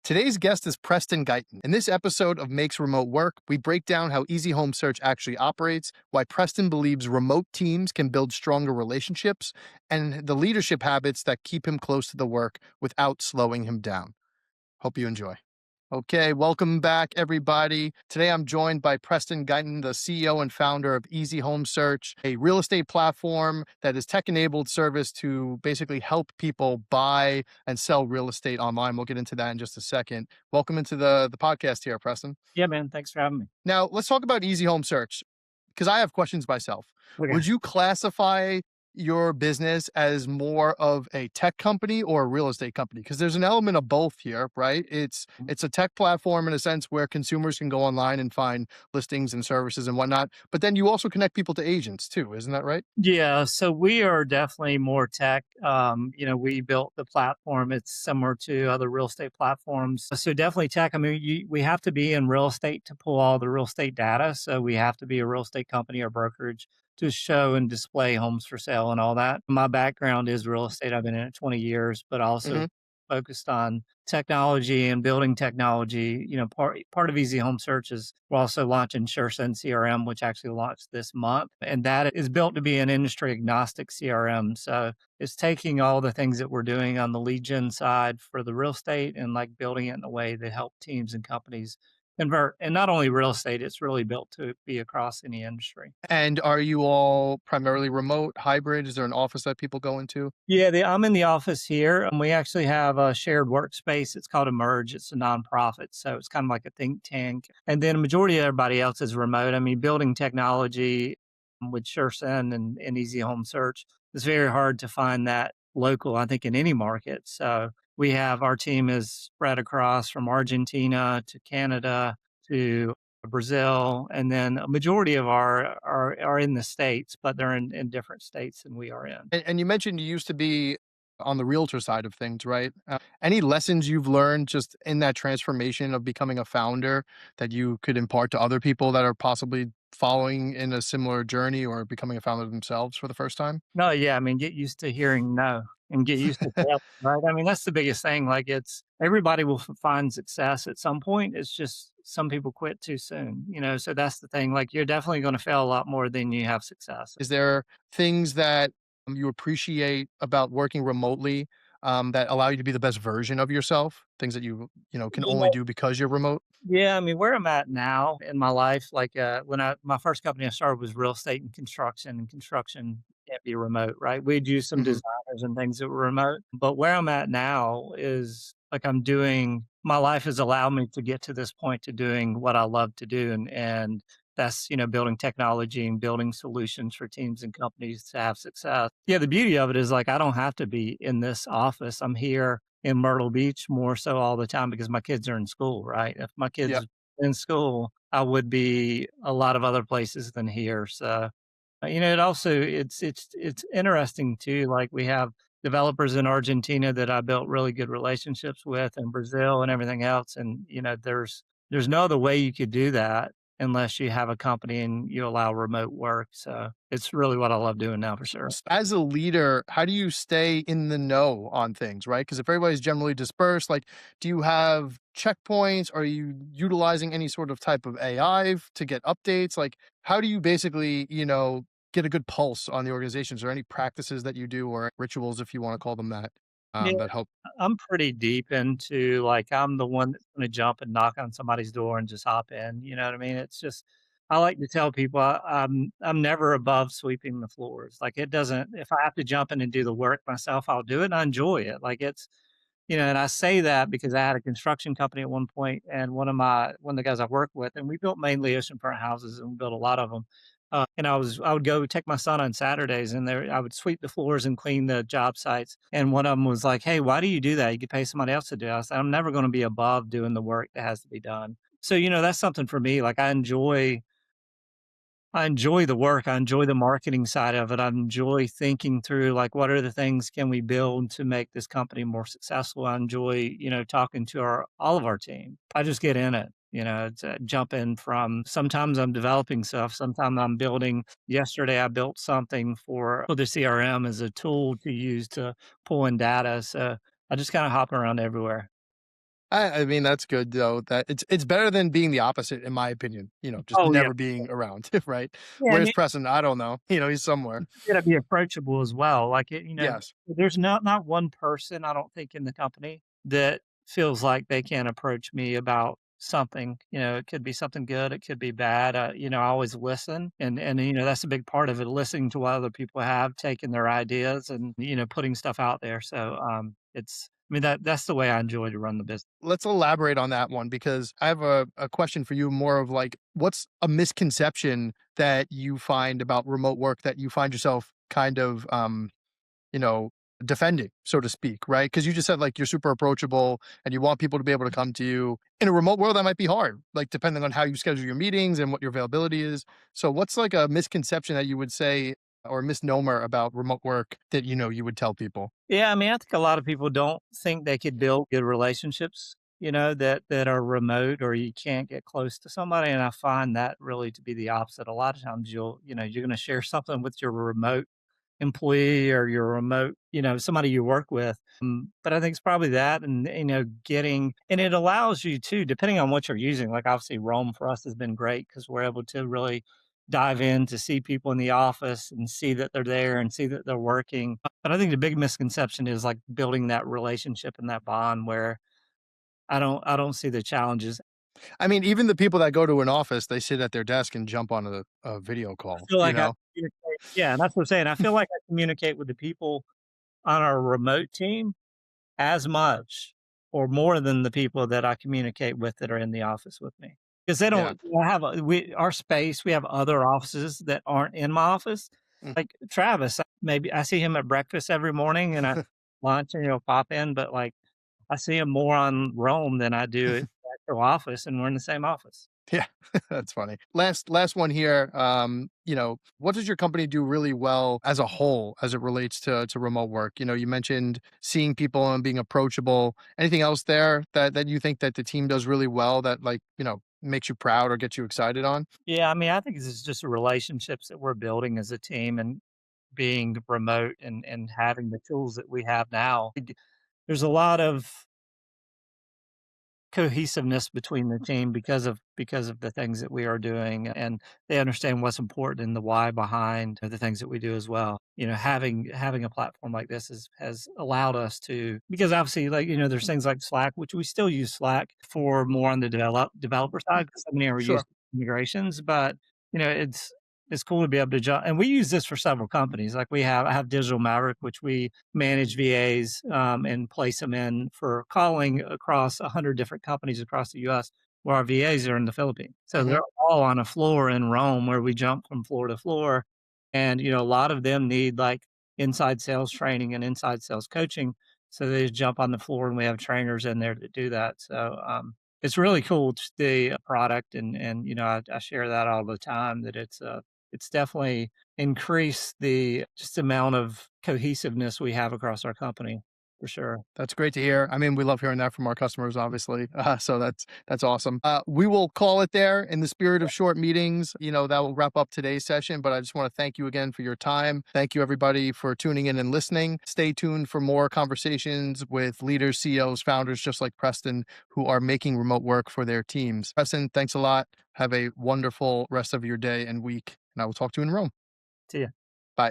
Today's guest is Preston Guyton. In this episode of Makes Remote Work, we break down how Easy Home Search actually operates, why Preston believes remote teams can build stronger relationships, and the leadership habits that keep him close to the work without slowing him down. Hope you enjoy. Okay, welcome back, everybody. Today I'm joined by Preston Guyton, the CEO and founder of Easy Home Search, a real estate platform that is tech-enabled service to basically help people buy and sell real estate online. We'll get into that in just a second. Welcome into the podcast here, Preston. Yeah, man. Thanks for having me. Now, let's talk about Easy Home Search because I have questions myself. Okay. Would you classify your business as more of a tech company or a real estate company? Because there's an element of both here, right? It's a tech platform in a sense where consumers can go online and find listings and services and whatnot. But then you also connect people to agents too, isn't that right? Yeah, so we are definitely more tech. We built the platform. It's similar to other real estate platforms. So definitely tech. I mean, we have to be in real estate to pull all the real estate data. So we have to be a real estate company or brokerage to show and display homes for sale and all that. My background is real estate. I've been in it 20 years, but also Hmm. focused on technology and building technology. Part of Easy Home Search is we're also launching SureSend CRM, which actually launched this month. And that is built to be an industry agnostic CRM. So it's taking all the things that we're doing on the lead gen side for the real estate and like building it in a way that help teams and companies convert. And not only real estate, it's really built to be across any industry. And are you all primarily remote, hybrid? Is there an office that people go into? Yeah, I'm in the office here, and we actually have a shared workspace. It's called Emerge. It's a nonprofit, so it's kind of like a think tank. And then a majority of everybody else is remote. I mean, building technology with SureSend and Easy Home Search, it's very hard to find that local, I think, in any market. So we have our team is spread across from Argentina to Canada to Brazil, and then a majority of our are in the States, but they're in different states than we are in. And you mentioned you used to be on the realtor side of things, right? Any lessons you've learned just in that transformation of becoming a founder that you could impart to other people that are possibly following in a similar journey or becoming a founder themselves for the first time? No, yeah, I mean, get used to hearing no and get used to fail, right? I mean, that's the biggest thing. Like, it's everybody will find success at some point. It's just some people quit too soon, So that's the thing. Like, you're definitely going to fail a lot more than you have success. Is there things that you appreciate about working remotely that allow you to be the best version of yourself? Things that you can only do because you're remote? Yeah, I mean, where I'm at now in my life, like when my first company I started was real estate and construction can't be remote, right? We'd use some Hmm. designers and things that were remote. But where I'm at now is like my life has allowed me to get to this point to doing what I love to do. And that's, building technology and building solutions for teams and companies to have success. Yeah, the beauty of it is like I don't have to be in this office. I'm here in Myrtle Beach more so all the time because my kids are in school, right? If my Yeah. kids in school, I would be a lot of other places than here. So, it also it's interesting too. Like we have developers in Argentina that I built really good relationships with, and Brazil and everything else. And there's no other way you could do that unless you have a company and you allow remote work. So it's really what I love doing now for sure. As a leader, how do you stay in the know on things, right? Because if everybody's generally dispersed, like, do you have checkpoints? Are you utilizing any sort of type of AI to get updates? Like, how do you basically, get a good pulse on the organizations? Or any practices that you do or rituals, if you want to call them that, Yeah. that help? I'm pretty deep into like I'm the one that's gonna jump and knock on somebody's door and just hop in, you know what I mean? It's just I like to tell people I'm never above sweeping the floors. Like it doesn't if I have to jump in and do the work myself, I'll do it and I enjoy it. Like it's and I say that because I had a construction company at one point, and one of the guys I worked with, and we built mainly oceanfront houses, and we built a lot of them. And I would go take my son on Saturdays, and I would sweep the floors and clean the job sites. And one of them was like, "Hey, why do you do that? You could pay somebody else to do it." I said, "I'm never going to be above doing the work that has to be done." So that's something for me. Like I enjoy the work. I enjoy the marketing side of it. I enjoy thinking through like what are the things can we build to make this company more successful. I enjoy, talking to all of our team. I just get in it. It's jump in from sometimes I'm developing stuff, sometimes I'm building. Yesterday I built something for the CRM as a tool to use to pull in data. So I just kind of hop around everywhere. I mean, that's good though. That it's better than being the opposite, in my opinion. Just Oh, yeah. never being around, right? Yeah, and Whereas Preston, I don't know. He's somewhere. you gotta be approachable as well, like, Yes. there's not one person, I don't think, in the company that feels like they can approach me about something, it could be something good, it could be bad, I always listen, and, that's a big part of it, listening to what other people have, taking their ideas and, putting stuff out there, so, I mean, that's the way I enjoy to run the business. Let's elaborate on that one because I have a question for you more of like, what's a misconception that you find about remote work that you find yourself kind of you know, defending, so to speak, right? Because you just said like you're super approachable and you want people to be able to come to you. In a remote world, that might be hard, like depending on how you schedule your meetings and what your availability is. So, what's like a misconception that you would say or a misnomer about remote work that you would tell people? Yeah, I mean, I think a lot of people don't think they could build good relationships, that are remote or you can't get close to somebody. And I find that really to be the opposite. A lot of times you're going to share something with your remote employee or your remote, somebody you work with. But I think it's probably that and, getting, and it allows you to, depending on what you're using, like obviously Rome for us has been great because we're able to really dive in to see people in the office and see that they're there and see that they're working. But I think the big misconception is like building that relationship and that bond where I don't see the challenges. I mean, even the people that go to an office, they sit at their desk and jump on a video I call, feel you like I know? communicate, yeah, and that's what I'm saying. I feel like I communicate with the people on our remote team as much or more than the people that I communicate with that are in the office with me. Because they Yeah. don't have our space, we have other offices that aren't in my office. Mm. Like Travis, maybe I see him at breakfast every morning and I lunch and he'll pop in, but like I see him more on Rome than I do at the actual office, and we're in the same office. Yeah, that's funny. Last one here. What does your company do really well as a whole as it relates to remote work? You mentioned seeing people and being approachable. Anything else there that you think that the team does really well that like, makes you proud or gets you excited on? Yeah, I mean, I think this is just the relationships that we're building as a team and being remote and having the tools that we have now. There's a lot of cohesiveness between the team because of the things that we are doing, and they understand what's important and the why behind the things that we do as well. Having a platform like this has allowed us to, because obviously, like, there's things like Slack, which we still use Slack for more on the developer side because so many are Sure. used integrations, but it's cool to be able to jump. And we use this for several companies. Like I have Digital Maverick, which we manage VAs and place them in for calling across 100 different companies across the US where our VAs are in the Philippines. So Hmm. they're all on a floor in Rome where we jump from floor to floor. And, a lot of them need like inside sales training and inside sales coaching. So they just jump on the floor and we have trainers in there to do that. So it's really cool, the product. And I share that all the time that it's definitely increased the just amount of cohesiveness we have across our company for sure. That's great to hear. I mean, we love hearing that from our customers, obviously. So that's awesome. We will call it there in the spirit of short meetings. That will wrap up today's session. But I just want to thank you again for your time. Thank you, everybody, for tuning in and listening. Stay tuned for more conversations with leaders, CEOs, founders, just like Preston, who are making remote work for their teams. Preston, thanks a lot. Have a wonderful rest of your day and week. And I will talk to you in Rome. See ya.